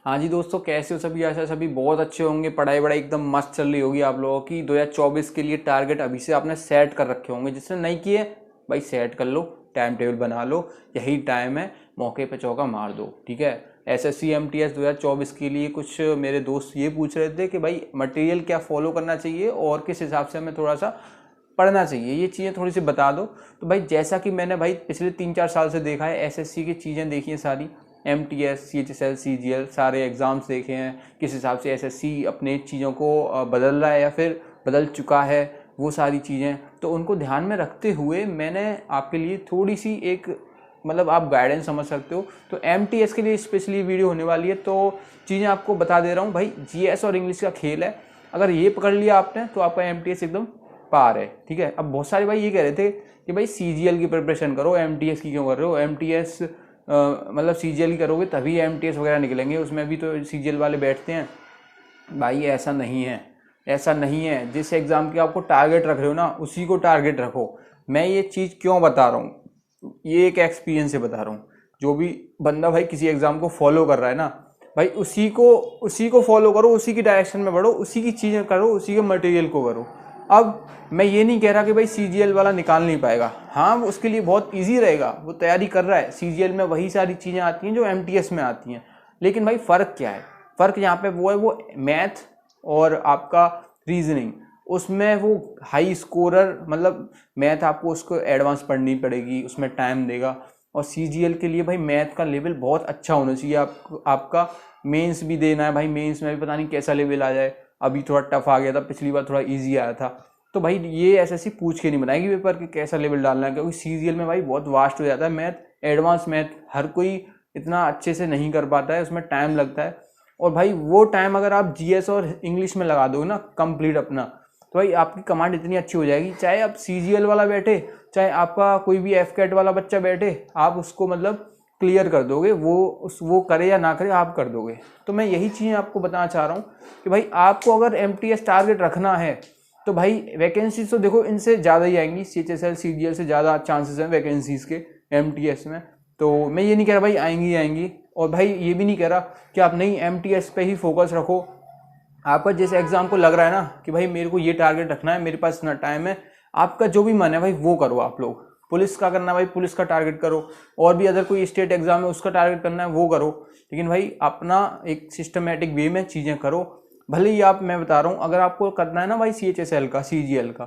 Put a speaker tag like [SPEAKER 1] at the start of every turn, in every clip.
[SPEAKER 1] हाँ जी दोस्तों, कैसे हो सभी। आशा सभी बहुत अच्छे होंगे। पढ़ाई वढ़ाई एकदम मस्त चल रही होगी आप लोगों की। 2024 के लिए टारगेट अभी से आपने सेट कर रखे होंगे। जिसने नहीं किए भाई सेट कर लो, टाइम टेबल बना लो। यही टाइम है, मौके पे चौका मार दो। ठीक है। एसएससी एमटीएस 2024 के लिए कुछ मेरे दोस्त ये पूछ रहे थे कि भाई मटेरियल क्या फॉलो करना चाहिए और किस हिसाब से हमें थोड़ा सा पढ़ना चाहिए, ये चीज़ें थोड़ी सी बता दो। तो भाई जैसा कि मैंने भाई पिछले 3-4 साल से देखा है, एसएससी की चीज़ें देखी हैं सारी। एमटीएस, सीएचएसएल, सीजीएल सारे एग्ज़ाम्स देखे हैं। किस हिसाब से एसएससी अपने चीज़ों को बदल रहा है या फिर बदल चुका है, वो सारी चीज़ें तो उनको ध्यान में रखते हुए मैंने आपके लिए थोड़ी सी एक मतलब आप गाइडेंस समझ सकते हो। तो एमटीएस के लिए स्पेशली वीडियो होने वाली है, तो चीज़ें आपको बता दे रहा हूँ। भाई जीएस और इंग्लिश का खेल है, अगर ये पकड़ लिया आपने तो आपका एमटीएस एकदम पार है। ठीक है। अब बहुत सारे भाई ये कह रहे थे कि भाई सीजीएल की प्रिपरेशन करो, एमटीएस की क्यों कर रहे हो। एमटीएस मतलब सीजीएल की करोगे तभी एमटीएस वगैरह निकलेंगे, उसमें भी तो सीजीएल वाले बैठते हैं। भाई ऐसा नहीं है, ऐसा नहीं है। जिस एग्ज़ाम के आपको टारगेट रख रहे हो ना, उसी को टारगेट रखो। मैं ये चीज़ क्यों बता रहा हूँ, ये एक एक्सपीरियंस से बता रहा हूँ। जो भी बंदा भाई किसी एग्ज़ाम को फॉलो कर रहा है ना, भाई उसी को फॉलो करो, उसी की डायरेक्शन में बढ़ो, उसी की चीज़ें करो, उसी के मटेरियल को करो। अब मैं ये नहीं कह रहा कि भाई सीजीएल वाला निकाल नहीं पाएगा। हाँ, उसके लिए बहुत इजी रहेगा, वो तैयारी कर रहा है। सीजीएल में वही सारी चीज़ें आती हैं जो एमटीएस में आती हैं। लेकिन भाई फ़र्क क्या है, फ़र्क यहाँ पे वो है, वो मैथ और आपका रीजनिंग। उसमें वो हाई स्कोरर, मतलब मैथ आपको उसको एडवांस पढ़नी पड़ेगी, उसमें टाइम देगा। और सीजीएल के लिए भाई मैथ का लेवल बहुत अच्छा होना चाहिए। आपका मेंस भी देना है भाई, मेंस में भी पता नहीं कैसा लेवल आ जाए। अभी थोड़ा टफ आ गया था, पिछली बार थोड़ा इजी आया था। तो भाई ये एसएससी पूछ के नहीं बनाएगी पेपर कि कैसा लेवल डालना है, क्योंकि सीजीएल में भाई बहुत वास्ट हो जाता है मैथ। एडवांस मैथ हर कोई इतना अच्छे से नहीं कर पाता है, उसमें टाइम लगता है। और भाई वो टाइम अगर आप जीएस और इंग्लिश में लगा दो ना कंप्लीट अपना, तो भाई आपकी कमांड इतनी अच्छी हो जाएगी। चाहे आप सीजीएल वाला बैठे, चाहे आपका कोई भी एफकेट वाला बच्चा बैठे, आप उसको मतलब क्लियर कर दोगे। वो करे या ना करे, आप कर दोगे। तो मैं यही चीज़ आपको बताना चाह रहा हूँ कि भाई आपको अगर एमटीएस टारगेट रखना है तो भाई वैकेंसीज तो देखो इनसे ज़्यादा ही आएंगी। सीएचएसएल सीजीएल से ज़्यादा चांसेस हैं वैकेंसीज के एमटीएस में। तो मैं ये नहीं कह रहा भाई आएंगी आएंगी, और भाई ये भी नहीं कह रहा कि आप नहीं एमटीएस पे ही फोकस रखो। आपका जिस एग्जाम को लग रहा है ना कि भाई मेरे को ये टारगेट रखना है, मेरे पास इतना टाइम है, आपका जो भी मन है भाई वो करो। आप लोग पुलिस का करना है भाई पुलिस का टारगेट करो, और भी अदर कोई स्टेट एग्जाम है उसका टारगेट करना है वो करो। लेकिन भाई अपना एक सिस्टमेटिक वे में चीज़ें करो। भले ही आप, मैं बता रहा हूँ, अगर आपको करना है ना भाई सीएचएसएल का, सीजीएल का,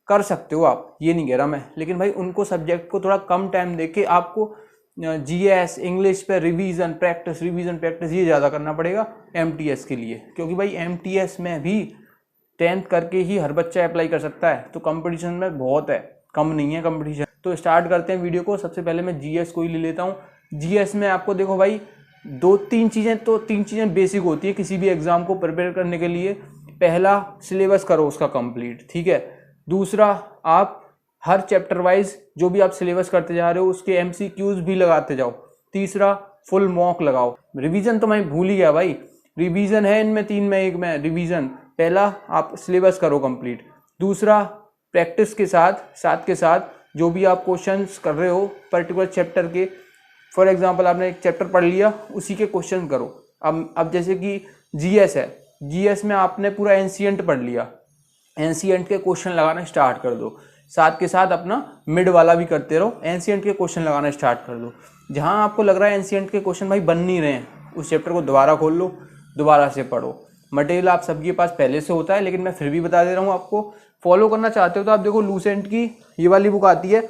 [SPEAKER 1] कर सकते हो आप, ये नहीं कह रहा मैं। लेकिन भाई उनको सब्जेक्ट को थोड़ा कम टाइम देके आपको जीएस इंग्लिश पे रिवीजन प्रैक्टिस ये ज़्यादा करना पड़ेगा एमटीएस के लिए। क्योंकि भाई एमटीएस में भी 10th करके ही हर बच्चा अप्लाई कर सकता है, तो कंपटीशन में बहुत है, कम नहीं है कंपटीशन। तो स्टार्ट करते हैं वीडियो को। सबसे पहले मैं जीएस को ही ले लेता हूँ। जीएस में आपको देखो भाई तीन चीज़ें बेसिक होती है किसी भी एग्जाम को प्रिपेयर करने के लिए। पहला, सिलेबस करो उसका कंप्लीट, ठीक है। दूसरा, आप हर चैप्टर वाइज जो भी आप सिलेबस करते जा रहे हो उसके एमसीक्यूज भी लगाते जाओ। तीसरा, फुल मॉक लगाओ। रिवीजन तो मैं भूल ही गया भाई, रिवीजन है इनमें 3 में 1 में रिवीजन। पहला, आप सिलेबस करो कंप्लीट। दूसरा, प्रैक्टिस के साथ जो भी आप क्वेश्चंस कर रहे हो पर्टिकुलर चैप्टर के, फॉर एग्जांपल आपने एक चैप्टर पढ़ लिया, उसी के क्वेश्चन करो। अब जैसे कि जीएस है, जीएस में आपने पूरा एंशिएंट पढ़ लिया, एंशिएंट के क्वेश्चन लगाना स्टार्ट कर दो। साथ के साथ अपना मिड वाला भी करते रहो, एंशिएंट के क्वेश्चन लगाना स्टार्ट कर दो। जहां आपको लग रहा है एंशिएंट के क्वेश्चन भाई बन नहीं रहे हैं, उस चैप्टर को दोबारा खोल लो, दोबारा से पढ़ो। मटेरियल आप सबके पास पहले से होता है, लेकिन मैं फिर भी बता दे रहा हूँ आपको। फॉलो करना चाहते हो तो आप देखो लूसेंट की ये वाली बुक आती है,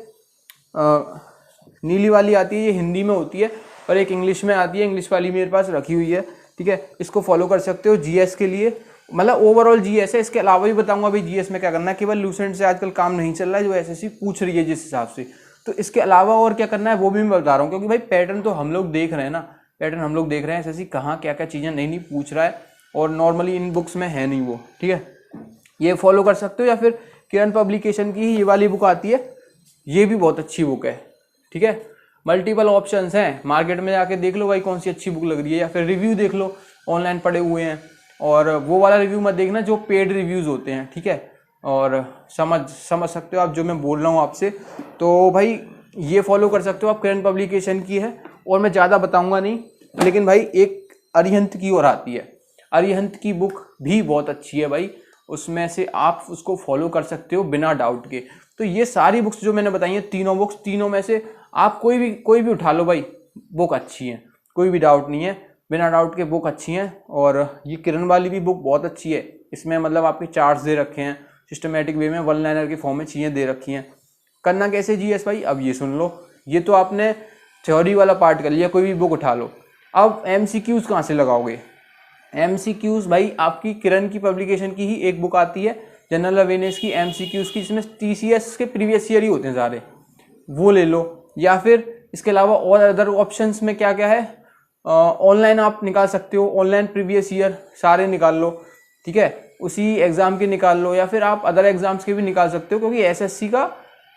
[SPEAKER 1] नीली वाली आती है, ये हिंदी में होती है, और एक इंग्लिश में आती है, इंग्लिश वाली मेरे पास रखी हुई है, ठीक है। इसको फॉलो कर सकते हो जीएस के लिए। मतलब ओवरऑल जीएस है, इसके अलावा भी बताऊंगा भाई जीएस में क्या करना है। केवल लूसेंट से आजकल काम नहीं चल रहा है जो एसएससी पूछ रही है जिस हिसाब से, तो इसके अलावा और क्या करना है वो भी मैं बता रहा हूँ। क्योंकि भाई पैटर्न तो हम लोग देख रहे हैं ना, पैटर्न हम लोग देख रहे हैं एसएससी कहाँ क्या क्या चीज़ें नई पूछ रहा है, और नॉर्मली इन बुक्स में है नहीं वो, ठीक है। ये फॉलो कर सकते हो। या फिर किरण पब्लिकेशन की ये वाली बुक आती है, ये भी बहुत अच्छी बुक है, ठीक है। मल्टीपल ऑप्शंस हैं, मार्केट में जाके देख लो भाई कौन सी अच्छी बुक लग रही है, या फिर रिव्यू देख लो, ऑनलाइन पड़े हुए हैं। और वो वाला रिव्यू मत देखना जो पेड रिव्यूज़ होते हैं, ठीक है। और समझ सकते हो आप जो मैं बोल रहा हूँ आपसे। तो भाई ये फॉलो कर सकते हो आप, किरण पब्लिकेशन की है। और मैं ज़्यादा बताऊँगा नहीं, लेकिन भाई एक अरिहंत की ओर आती है। अरिहंत की बुक भी बहुत अच्छी है भाई, उसमें से आप उसको फॉलो कर सकते हो बिना डाउट के। तो ये सारी बुक्स जो मैंने बताई हैं, तीनों बुक्स, तीनों में से आप कोई भी उठा लो भाई, बुक अच्छी है, कोई भी डाउट नहीं है, बिना डाउट के बुक अच्छी हैं। और ये किरण वाली भी बुक बहुत अच्छी है, इसमें मतलब आपके चार्ट्स दे रखे हैं, सिस्टमेटिक वे में वन लाइनर के फॉर्म में चीज़ें दे रखी हैं। करना कैसे जीएस भाई, अब ये सुन लो, ये तो आपने थ्योरी वाला पार्ट कर लिया, कोई भी बुक उठा लो। अब एमसीक्यूज कहाँ से लगाओगे? एमसीक्यूज भाई आपकी किरण की पब्लिकेशन की ही एक बुक आती है जनरल अवेयरनेस की एमसीक्यूज की, जिसमें टीसीएस के प्रीवियस ईयर ही होते हैं सारे, वो ले लो। या फिर इसके अलावा और अदर ऑप्शंस में क्या क्या है, ऑनलाइन आप निकाल सकते हो, ऑनलाइन प्रीवियस ईयर सारे निकाल लो, ठीक है, उसी एग्ज़ाम के निकाल लो, या फिर आप अदर एग्जाम्स के भी निकाल सकते हो, क्योंकि एसएससी का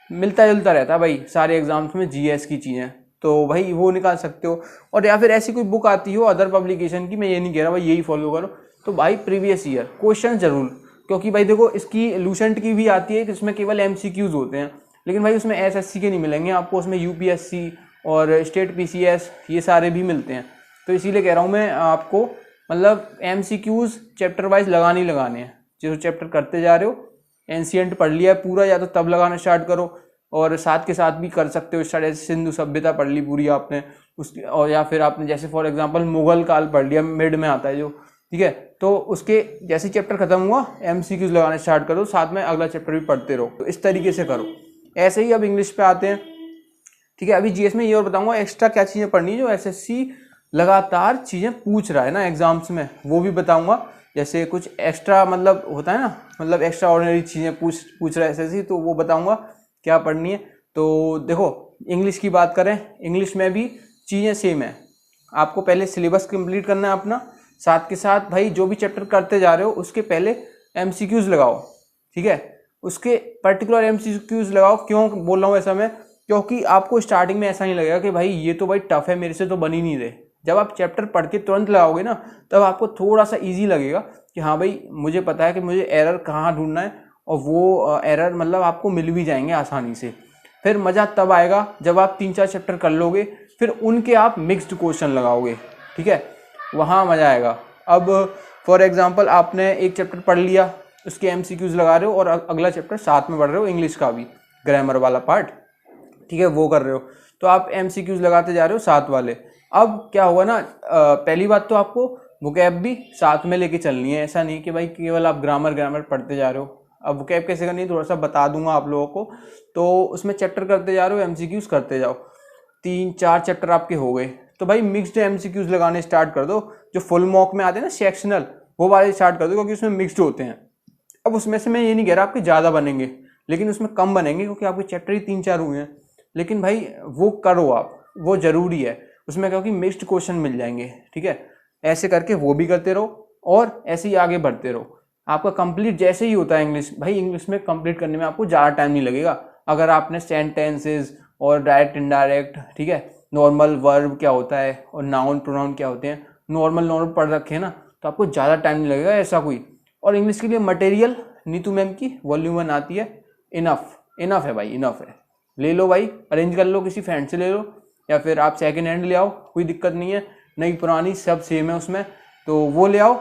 [SPEAKER 1] मिलता जुलता रहता है भाई सारे एग्जाम्स में जीएस की चीज़ें, तो भाई वो निकाल सकते हो। और या फिर ऐसी कोई बुक आती हो अदर पब्लिकेशन की, मैं ये नहीं कह रहा भाई यही फॉलो करो, तो भाई प्रीवियस ईयर क्वेश्चन जरूर, क्योंकि भाई देखो इसकी लूसेंट की भी आती है जिसमें केवल एमसीक्यूज होते हैं, लेकिन भाई उसमें एसएससी के नहीं मिलेंगे आपको, उसमें यूपीएससी और स्टेट पीसीएस ये सारे भी मिलते हैं। तो इसीलिए कह रहा हूँ मैं आपको, मतलब एमसीक्यूज चैप्टर वाइज लगाने ही लगाने हैं। जो चैप्टर करते जा रहे हो, एंशिएंट पढ़ लिया है पूरा, या तो तब लगाना स्टार्ट करो, और साथ के साथ भी कर सकते हो स्टार्ट, जैसे सिंधु सभ्यता पढ़ ली पूरी आपने उसकी, और या फिर आपने जैसे फॉर एग्जांपल मुगल काल पढ़ लिया, मिड में आता है जो, ठीक है, तो उसके जैसे चैप्टर खत्म हुआ एमसीक्यूज लगाना स्टार्ट करो, साथ में अगला चैप्टर भी पढ़ते रहो, तो इस तरीके से करो। ऐसे ही अब इंग्लिश पे आते हैं, ठीक है। अभी जीएस में ये और बताऊंगा एक्स्ट्रा क्या चीज़ें पढ़नी जो एसएससी लगातार चीज़ें पूछ रहा है ना एग्जाम्स में, वो भी बताऊंगा। जैसे कुछ एक्स्ट्रा मतलब होता है ना, मतलब एक्स्ट्रा ऑर्डिनरी चीज़ें पूछ रहा है एसएससी, तो वो बताऊंगा क्या पढ़नी है। तो देखो इंग्लिश की बात करें, इंग्लिश में भी चीज़ें सेम है, आपको पहले सिलेबस कंप्लीट करना है अपना, साथ के साथ भाई जो भी चैप्टर करते जा रहे हो उसके पहले एमसीक्यूज लगाओ, ठीक है, उसके पर्टिकुलर एमसीक्यूज लगाओ। क्यों बोल रहा हूँ ऐसा मैं, क्योंकि आपको स्टार्टिंग में ऐसा नहीं लगेगा कि भाई ये तो भाई टफ है, मेरे से तो बन ही नहीं रहे। जब आप चैप्टर पढ़ के तुरंत लगाओगे ना, तब आपको थोड़ा सा इजी लगेगा कि हाँ भाई मुझे पता है कि मुझे एरर कहाँ ढूंढना है, और वो एरर मतलब आपको मिल भी जाएंगे आसानी से। फिर मज़ा तब आएगा जब आप 3-4 चैप्टर कर लोगे, फिर उनके आप मिक्स्ड क्वेश्चन लगाओगे, ठीक है, वहाँ मज़ा आएगा। अब फॉर एग्जांपल आपने एक चैप्टर पढ़ लिया, उसके एमसीक्यूज लगा रहे हो, और अगला चैप्टर साथ में पढ़ रहे हो इंग्लिश का भी, ग्रामर वाला पार्ट, ठीक है, वो कर रहे हो, तो आप एमसीक्यूज लगाते जा रहे हो साथ वाले। अब क्या होगा ना, पहली बात तो आपको वोकैब भी साथ में लेके चलनी है, ऐसा नहीं कि भाई केवल आप ग्रामर पढ़ते जा रहे हो। अब वोकैब कैसे करनी है थोड़ा सा बता दूंगा आप लोगों को। तो उसमें चैप्टर करते जा रहे हो, एमसीक्यूज करते जाओ, 3-4 चैप्टर आपके हो गए, तो भाई मिक्स्ड एमसीक्यूज लगाने स्टार्ट कर दो। जो फुल मॉक में आते हैं ना सेक्शनल, वो वाले स्टार्ट कर दो, क्योंकि उसमें मिक्स्ड होते हैं। अब उसमें से मैं ये नहीं कह रहा आपके ज़्यादा बनेंगे, लेकिन उसमें कम बनेंगे, क्योंकि आपके चैप्टर ही 3-4 हुए हैं। लेकिन भाई वो करो आप, वो ज़रूरी है उसमें, क्योंकि मिक्स्ड क्वेश्चन मिल जाएंगे, ठीक है। ऐसे करके वो भी करते रहो, और ऐसे ही आगे बढ़ते रहो। आपका कंप्लीट जैसे ही होता है इंग्लिश, भाई इंग्लिश में कंप्लीट करने में आपको ज़्यादा टाइम नहीं लगेगा, अगर आपने सेंटेंसेस और डायरेक्ट इनडायरेक्ट, ठीक है, नॉर्मल वर्ब क्या होता है और नाउन प्रोनाउन क्या होते हैं, नॉर्मल पढ़ रखे हैं ना, तो आपको ज़्यादा टाइम नहीं लगेगा ऐसा कोई। और इंग्लिश के लिए मटेरियल नीतू मैम की वॉल्यूम 1 आती है, इनफ है भाई, इनफ है, ले लो भाई, अरेंज कर लो, किसी फ्रेंड से ले लो, या फिर आप सेकेंड हैंड ले आओ, कोई दिक्कत नहीं है, नई पुरानी सब सेम है उसमें, तो वो ले आओ।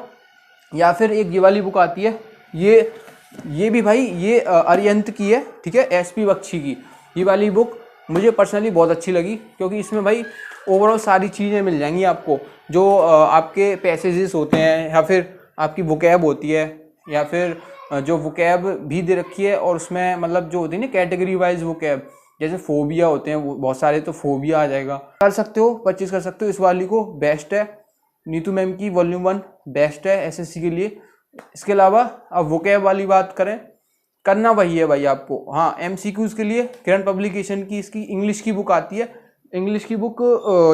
[SPEAKER 1] या फिर एक ये वाली बुक आती है, ये भी भाई ये अरिहंत की है, ठीक है, एसपी बख्शी की। ये वाली बुक मुझे पर्सनली बहुत अच्छी लगी, क्योंकि इसमें भाई ओवरऑल सारी चीज़ें मिल जाएंगी आपको, जो आपके पैसेजेस होते हैं, या फिर आपकी वोकैब होती है, या फिर जो वोकैब भी दे रखी है, और उसमें मतलब जो होती है ना कैटेगरी वाइज वोकैब, जैसे फोबिया होते हैं वो बहुत सारे, तो फोबिया आ जाएगा, कर सकते हो, परचेज कर सकते हो इस वाली को, बेस्ट है। नीतू मैम की वॉल्यूम 1 बेस्ट है एसएससी के लिए। इसके अलावा अब वोकैब वाली बात करें, करना वही है भाई आपको। हाँ, एमसीक्यूज के लिए किरण पब्लिकेशन की इसकी इंग्लिश की बुक आती है, इंग्लिश की बुक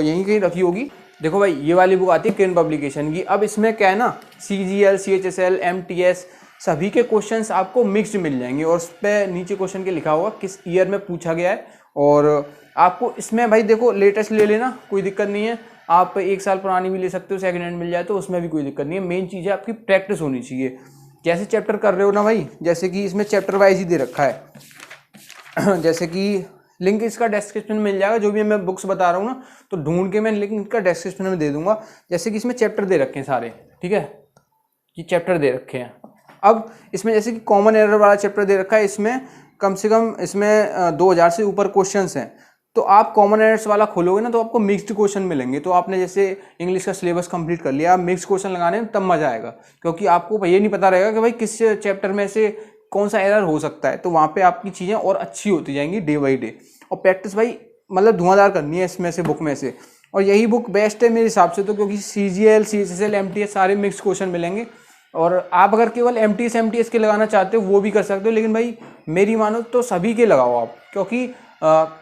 [SPEAKER 1] यहीं कहीं रखी होगी, देखो भाई ये वाली बुक आती है किरण पब्लिकेशन की। अब इसमें क्या है ना, CGL, CHSL, MTS सभी के क्वेश्चंस आपको मिक्स्ड मिल जाएंगे, और उस पर नीचे क्वेश्चन के लिखा होगा किस ईयर में पूछा गया है। और आपको इसमें भाई देखो लेटेस्ट ले लेना, कोई दिक्कत नहीं है, आप 1 साल पुरानी भी ले सकते हो, सेकेंड हैंड मिल जाए तो उसमें भी कोई दिक्कत नहीं है। मेन चीज़ है आपकी प्रैक्टिस होनी चाहिए। जैसे चैप्टर कर रहे हो ना भाई, जैसे कि इसमें चैप्टर वाइज ही दे रखा है जैसे कि लिंक इसका डिस्क्रिप्शन में मिल जाएगा, जो भी मैं बुक्स बता रहा हूँ ना, तो ढूंढ के मैं लिंक इसका डिस्क्रिप्शन में दे दूंगा। जैसे कि इसमें चैप्टर दे रखे हैं सारे, ठीक है, ये चैप्टर दे रखे हैं। अब इसमें जैसे कि कॉमन एरर वाला चैप्टर दे रखा है, इसमें कम से कम इसमें 2000 से ऊपर क्वेश्चंस हैं। तो आप कॉमन एरर्स वाला खोलोगे ना तो आपको मिक्स्ड क्वेश्चन मिलेंगे। तो आपने जैसे इंग्लिश का सिलेबस कंप्लीट कर लिया, आप मिक्स्ड क्वेश्चन लगाने में तब मजा आएगा, क्योंकि आपको ये नहीं पता रहेगा कि भाई किस चैप्टर में से कौन सा एरर हो सकता है। तो वहाँ पे आपकी चीज़ें और अच्छी होती जाएंगी डे बाई डे। और प्रैक्टिस भाई मतलब धुआंधार करनी है इसमें से, बुक में से। और यही बुक बेस्ट है मेरे हिसाब से तो, क्योंकि CGL, CHSL, MTS सारे मिक्स क्वेश्चन मिलेंगे। और आप अगर केवल MTS के लगाना चाहते हो वो भी कर सकते हो, लेकिन भाई मेरी मानो तो सभी के लगाओ आप, क्योंकि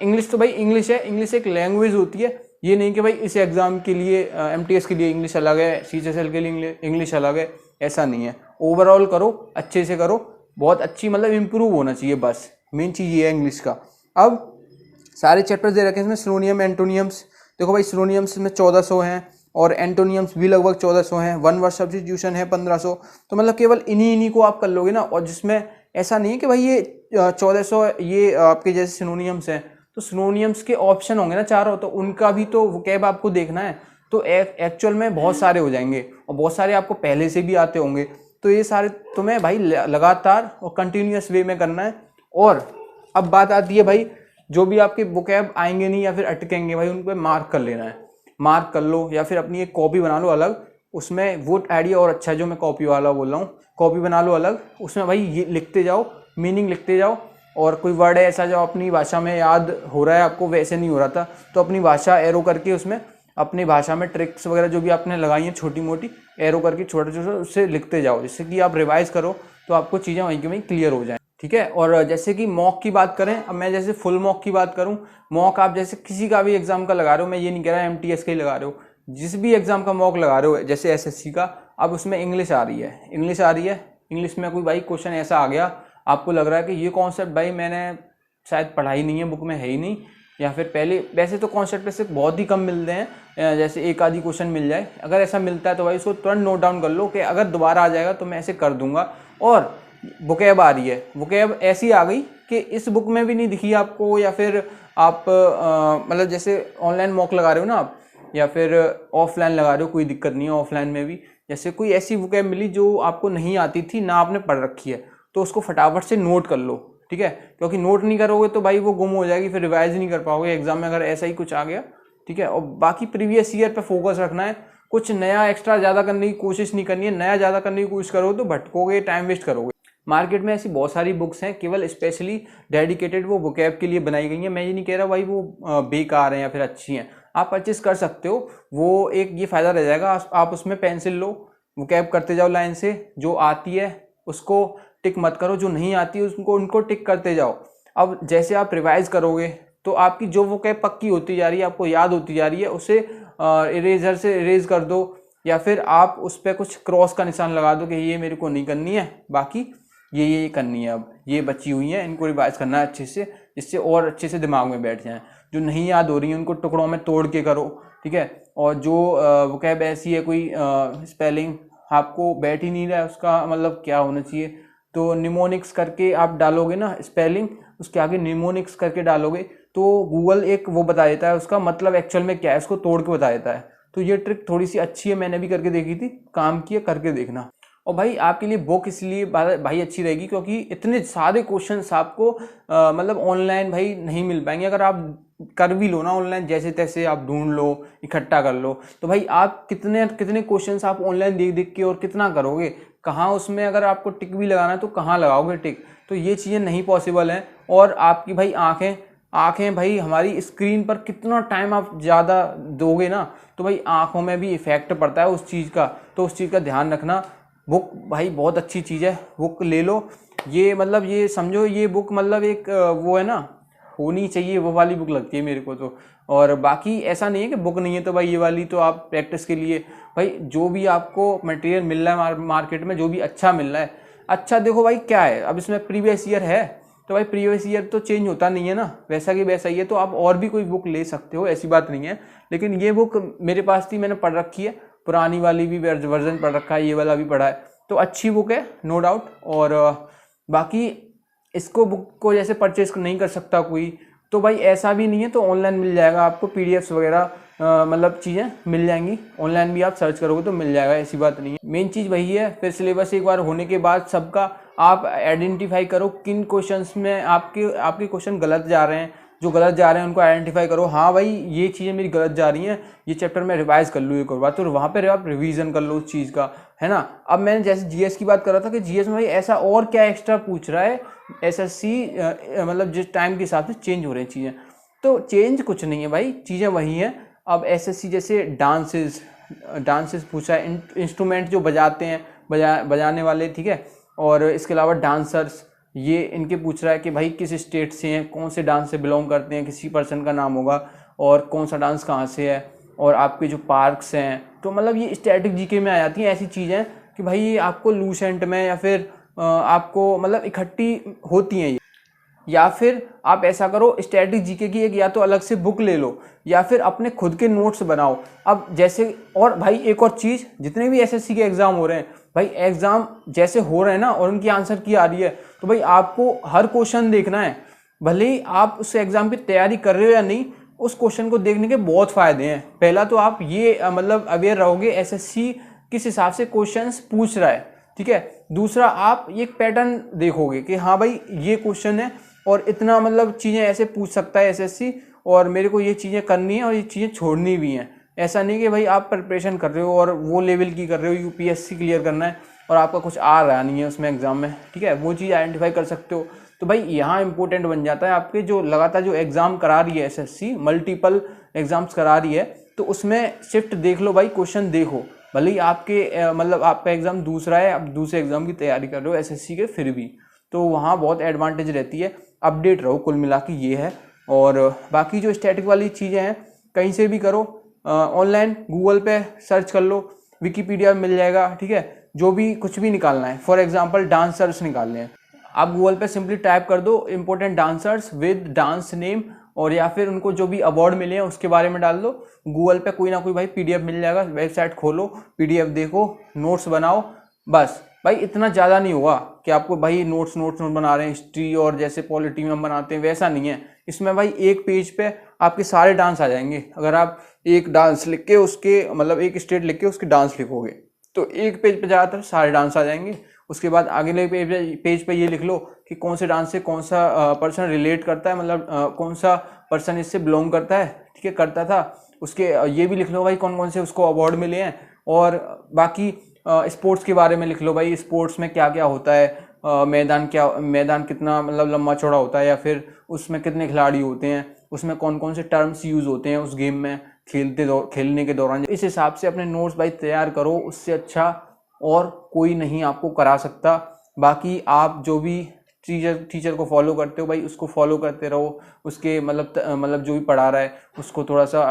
[SPEAKER 1] इंग्लिश तो भाई इंग्लिश है, इंग्लिश एक लैंग्वेज होती है। ये नहीं कि भाई इस एग्ज़ाम के लिए MTS के लिए इंग्लिश अलग है, CHSL के लिए इंग्लिश अलग है, ऐसा नहीं है। ओवरऑल करो, अच्छे से करो, बहुत अच्छी मतलब इम्प्रूव होना चाहिए, बस मेन चीज़ ये है इंग्लिश का। अब सारे चैप्टर्स दे रखे हैं इसमें, सिनोनियम, एंटोनियम्स। देखो भाई सिनोनियम्स में 1400 हैं और एंटोनियम्स भी लगभग 1400 हैं। वन वर्ड सब्स्टिट्यूशन है 1500। तो मतलब केवल इन्हीं को आप कर लोगे ना। और जिसमें ऐसा नहीं है कि भाई ये 1400 ये आपके जैसे सिनोनियम्स हैं, तो सिनोनियम्स के ऑप्शन होंगे ना चारों, तो उनका भी तो वोकैब आपको देखना है। तो एक्चुअल में बहुत सारे हो जाएंगे और बहुत सारे आपको पहले से भी आते होंगे। तो ये सारे तुम्हें भाई लगातार और कंटिन्यूअस वे में करना है। और अब बात आती है भाई जो भी आपके वोकैब आएंगे नहीं या फिर अटकेंगे भाई, उन पर मार्क कर लेना है। मार्क कर लो या फिर अपनी एक कॉपी बना लो अलग, उसमें वो आइडिया और अच्छा है जो मैं कॉपी वाला बोल रहा हूँ। कॉपी बना लो अलग, उसमें भाई ये लिखते जाओ, मीनिंग लिखते जाओ। और कोई वर्ड है ऐसा जो अपनी भाषा में याद हो रहा है आपको, वैसे नहीं हो रहा था, तो अपनी भाषा एरो करके उसमें अपनी भाषा में ट्रिक्स वगैरह जो भी आपने लगाई हैं छोटी मोटी, एरो करके छोटे छोटे उससे लिखते जाओ, जिससे कि आप रिवाइज करो तो आपको चीज़ें वहीं की वहीं क्लियर हो जाएं, ठीक है। और जैसे कि मॉक की बात करें, अब मैं जैसे फुल मॉक की बात करूं, मॉक आप जैसे किसी का भी एग्जाम का लगा रहे हो, मैं ये नहीं कह रहा MTS का ही लगा रहे हो, जिस भी एग्जाम का मॉक लगा रहे हो, जैसे SSC का, अब उसमें इंग्लिश आ रही है, इंग्लिश में कोई भाई क्वेश्चन ऐसा आ गया, आपको लग रहा है कि ये कॉन्सेप्ट भाई मैंने शायद पढ़ा ही नहीं है, बुक में है ही नहीं, या फिर पहले वैसे तो कॉन्सेप्ट से बहुत ही कम मिलते हैं, जैसे एक आधी क्वेश्चन मिल जाए, अगर ऐसा मिलता है तो भाई उसको तुरंत नोट डाउन कर लो कि अगर दोबारा आ जाएगा तो मैं ऐसे कर दूंगा। और वोकैब आ रही है, वोकैब ऐसी आ गई कि इस बुक में भी नहीं दिखी आपको, या फिर आप मतलब जैसे ऑनलाइन मॉक लगा रहे हो ना आप, या फिर ऑफलाइन लगा रहे हो, कोई दिक्कत नहीं है ऑफलाइन में भी। जैसे कोई ऐसी वोकैब मिली जो आपको नहीं आती थी ना, आपने पढ़ रखी है, तो उसको फटाफट से नोट कर लो, ठीक है, क्योंकि नोट नहीं करोगे तो भाई वो गुम हो जाएगी, फिर रिवाइज नहीं कर पाओगे एग्जाम में अगर ऐसा ही कुछ आ गया, ठीक है। और बाकी प्रीवियस ईयर पे फोकस रखना है, कुछ नया एक्स्ट्रा ज़्यादा करने की कोशिश नहीं करनी है। नया ज़्यादा करने की कोशिश करोगे तो भटकोगे, टाइम वेस्ट करोगे। मार्केट में ऐसी बहुत सारी बुक्स हैं, केवल स्पेशली डेडिकेटेड वो वोकैब के लिए बनाई गई हैं। मैं ये नहीं कह रहा भाई वो बेकार हैं या फिर अच्छी हैं, आप परचेस कर सकते हो, वो एक ये फ़ायदा रह जाएगा, आप उसमें पेंसिल लो, वोकैब करते जाओ लाइन से, जो आती है उसको टिक मत करो, जो नहीं आती है उनको टिक करते जाओ। अब जैसे आप रिवाइज करोगे तो आपकी जो वोकैब पक्की होती जा रही है, आपको याद होती जा रही है, उसे इरेजर से इरेज कर दो, या फिर आप उस पर कुछ क्रॉस का निशान लगा दो कि ये मेरे को नहीं करनी है, बाकी ये करनी है, अब ये बची हुई हैं, इनको रिवाइज करना है अच्छे से, जिससे और अच्छे से दिमाग में बैठ जाएं। जो नहीं याद हो रही हैं उनको टुकड़ों में तोड़ के करो, ठीक है। और जो वोकैब ऐसी है कोई स्पेलिंग आपको बैठ ही नहीं रहा है, उसका मतलब क्या होना चाहिए, तो निमोनिक्स करके आप डालोगे ना स्पेलिंग, उसके आगे निमोनिक्स करके डालोगे तो गूगल एक वो बता देता है उसका मतलब एक्चुअल में क्या है, उसको तोड़ के बता देता है। तो ये ट्रिक थोड़ी सी अच्छी है, मैंने भी करके देखी थी, काम की है, करके देखना। और भाई आपके लिए बुक इसलिए भाई अच्छी रहेगी क्योंकि इतने सारे क्वेश्चंस आपको मतलब ऑनलाइन भाई नहीं मिल पाएंगे। अगर आप कर भी लो ना ऑनलाइन, जैसे तैसे आप ढूंढ लो, इकट्ठा कर लो, तो भाई आप कितने कितने क्वेश्चंस आप ऑनलाइन देख देख के और कितना करोगे, कहाँ उसमें अगर आपको टिक भी लगाना है तो कहाँ लगाओगे टिक, तो ये चीज़ें नहीं पॉसिबल हैं। और आपकी भाई आँखें भाई हमारी स्क्रीन पर कितना टाइम आप ज़्यादा दोगे ना, तो भाई आँखों में भी इफेक्ट पड़ता है उस चीज़ का, तो उस चीज़ का ध्यान रखना। बुक भाई बहुत अच्छी चीज़ है, बुक ले लो, ये मतलब ये समझो ये बुक मतलब एक वो है ना, होनी चाहिए वो वाली बुक लगती है मेरे को तो। और बाकी ऐसा नहीं है कि बुक नहीं है तो भाई ये वाली तो आप प्रैक्टिस के लिए, भाई जो भी आपको मटेरियल मिल रहा है मार्केट में, जो भी अच्छा मिल रहा है, अच्छा देखो भाई क्या है, अब इसमें प्रीवियस ईयर है तो भाई प्रीवियस ईयर तो चेंज होता नहीं है ना, वैसा कि वैसा ही है, तो आप और भी कोई बुक ले सकते हो, ऐसी बात नहीं है। लेकिन ये बुक मेरे पास थी, मैंने पढ़ रखी है, पुरानी वाली भी वर्जन पढ़ रखा है, ये वाला भी पढ़ा है, तो अच्छी बुक है नो डाउट। और बाकी इसको बुक को जैसे परचेज नहीं कर सकता कोई, तो भाई ऐसा भी नहीं है, तो ऑनलाइन मिल जाएगा आपको पीडीएफ्स वगैरह, मतलब चीज़ें मिल जाएंगी ऑनलाइन भी, आप सर्च करोगे तो मिल जाएगा, ऐसी बात नहीं है। मेन चीज़ वही है। फिर सिलेबस एक बार होने के बाद सबका आप आइडेंटिफाई करो किन क्वेश्चंस में आपके क्वेश्चन गलत जा रहे हैं, जो गलत जा रहे हैं उनको आइडेंटिफाई करो। हाँ भाई ये चीज़ें मेरी गलत जा रही हैं, ये चैप्टर में रिवाइज कर लूँ एक और बार, तो वहाँ पर आप रिवीजन कर लो उस चीज़ का, है ना। अब मैंने जैसे जीएस की बात कर रहा था कि जीएस में भाई ऐसा और क्या एक्स्ट्रा पूछ रहा है, एसएससी मतलब जिस टाइम के हिसाब से चेंज हो रही हैं चीज़ें, तो चेंज कुछ नहीं है भाई, चीज़ें वही हैं। अब एसएससी जैसे डांसेस पूछा है, इंस्ट्रूमेंट जो बजाते हैं, बजाने वाले, ठीक है। और इसके अलावा डांसर्स, ये इनके पूछ रहा है कि भाई किस स्टेट से हैं, कौन से डांस से बिलोंग करते हैं, किसी पर्सन का नाम होगा, और कौन सा डांस कहाँ से है, और आपके जो पार्क्स हैं। तो मतलब ये स्टैटिक जीके में आ जाती हैं ऐसी चीज़ें कि भाई ये आपको लूसेंट में या फिर आपको मतलब इकट्ठी होती हैं ये। या फिर आप ऐसा करो, स्टैटिक जीके की एक या तो अलग से बुक ले लो, या फिर अपने खुद के नोट्स बनाओ। अब जैसे, और भाई एक और चीज़, जितने भी एसएससी के एग्ज़ाम हो रहे हैं भाई, एग्ज़ाम जैसे हो रहे हैं ना और उनकी आंसर की आ रही है, तो भाई आपको हर क्वेश्चन देखना है। भले ही आप उस एग्ज़ाम की तैयारी कर रहे हो या नहीं, उस क्वेश्चन को देखने के बहुत फ़ायदे हैं। पहला तो आप ये मतलब अवेयर रहोगे एसएससी किस हिसाब से क्वेश्चंस पूछ रहा है, ठीक है। दूसरा, आप एक पैटर्न देखोगे कि हाँ भाई ये क्वेश्चन है और इतना मतलब चीज़ें ऐसे पूछ सकता है एसएससी, और मेरे को ये चीज़ें करनी है और ये चीज़ें छोड़नी भी हैं। ऐसा नहीं कि भाई आप प्रिपरेशन कर रहे हो और वो लेवल की कर रहे हो, यूपीएससी क्लियर करना है और आपका कुछ आ रहा नहीं है उसमें एग्ज़ाम में, ठीक है, वो चीज़ आइडेंटिफाई कर सकते हो। तो भाई यहाँ इंपॉर्टेंट बन जाता है आपके जो लगातार जो एग्ज़ाम करा रही है एसएससी, मल्टीपल एग्ज़ाम्स करा रही है, तो उसमें शिफ्ट देख लो भाई, क्वेश्चन देखो। भले ही आपके मतलब आपका एग्ज़ाम दूसरा है, आप दूसरे एग्ज़ाम की तैयारी कर रहे हो एसएससी के, फिर भी तो वहाँ बहुत एडवांटेज रहती है। अपडेट रहो, कुल मिला के ये है। और बाकी जो स्टैटिक वाली चीज़ें हैं कहीं से भी करो, ऑनलाइन गूगल पे सर्च कर लो, विकीपीडिया मिल जाएगा, ठीक है। जो भी कुछ भी निकालना है, फॉर एग्जांपल डांसर्स निकालने हैं, आप गूगल पे सिंपली टाइप कर दो important dancers with dance name, और या फिर उनको जो भी अवार्ड मिले हैं उसके बारे में डाल दो। गूगल पे कोई ना कोई भाई पीडीएफ मिल जाएगा, वेबसाइट खोलो, पीडीएफ देखो, नोट्स बनाओ, बस भाई। इतना ज़्यादा नहीं होगा कि आपको भाई नोट्स बना रहे हैं हिस्ट्री और जैसे पॉलिटी में हम बनाते हैं, वैसा नहीं है। इसमें भाई एक पेज पे आपके सारे डांस आ जाएंगे। अगर आप एक डांस लिख के उसके मतलब एक स्टेट लिख के उसके डांस लिखोगे तो एक पेज पे ज़्यादातर सारे डांस आ जाएंगे। उसके बाद अगले पेज पे ये लिख लो कि कौन से डांस से कौन सा पर्सन रिलेट करता है, मतलब कौन सा पर्सन इससे बिलोंग करता है, ठीक है, करता था। उसके ये भी लिख लो भाई कौन कौन से उसको अवार्ड मिले हैं। और बाकी स्पोर्ट्स के बारे में लिख लो भाई, स्पोर्ट्स में क्या क्या होता है, मैदान कितना मतलब लंबा चौड़ा होता है, या फिर उसमें कितने खिलाड़ी होते हैं, उसमें कौन कौन से टर्म्स यूज़ होते हैं उस गेम में खेलने के दौरान। इस हिसाब से अपने नोट्स भाई तैयार करो, उससे अच्छा और कोई नहीं आपको करा सकता। बाकी आप जो भी टीचर को फॉलो करते हो भाई, उसको फॉलो करते रहो, उसके मतलब जो भी पढ़ा रहा है उसको थोड़ा सा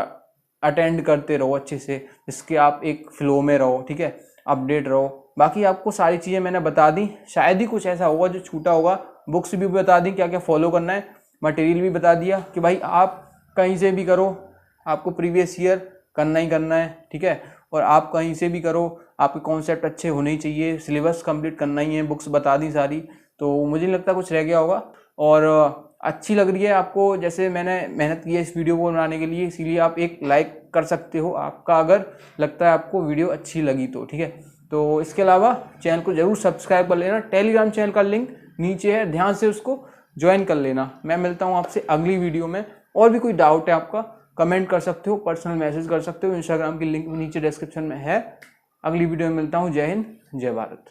[SPEAKER 1] अटेंड करते रहो अच्छे से, जिसके आप एक फ्लो में रहो, ठीक है, अपडेट रहो। बाकी आपको सारी चीज़ें मैंने बता दी, शायद ही कुछ ऐसा होगा जो छूटा होगा। बुक्स भी बता दी क्या क्या फॉलो करना है, मटेरियल भी बता दिया कि भाई आप कहीं से भी करो, आपको प्रीवियस ईयर करना ही करना है, ठीक है। और आप कहीं से भी करो, आपके कॉन्सेप्ट अच्छे होने ही चाहिए, सिलेबस कंप्लीट करना ही है, बुक्स बता दी सारी। तो मुझे नहीं लगता कुछ रह गया होगा। और अच्छी लग रही है आपको, जैसे मैंने मेहनत की है इस वीडियो को बनाने के लिए, इसीलिए आप एक लाइक कर सकते हो आपका, अगर लगता है आपको वीडियो अच्छी लगी तो, ठीक है। तो इसके अलावा चैनल को जरूर सब्सक्राइब कर लेना, टेलीग्राम चैनल का लिंक नीचे है, ध्यान से उसको ज्वाइन कर लेना। मैं मिलता हूँ आपसे अगली वीडियो में। और भी कोई डाउट है आपका कमेंट कर सकते हो, पर्सनल मैसेज कर सकते हो, इंस्टाग्राम की लिंक नीचे डिस्क्रिप्शन में है। अगली वीडियो में मिलता हूँ। जय हिंद, जय भारत।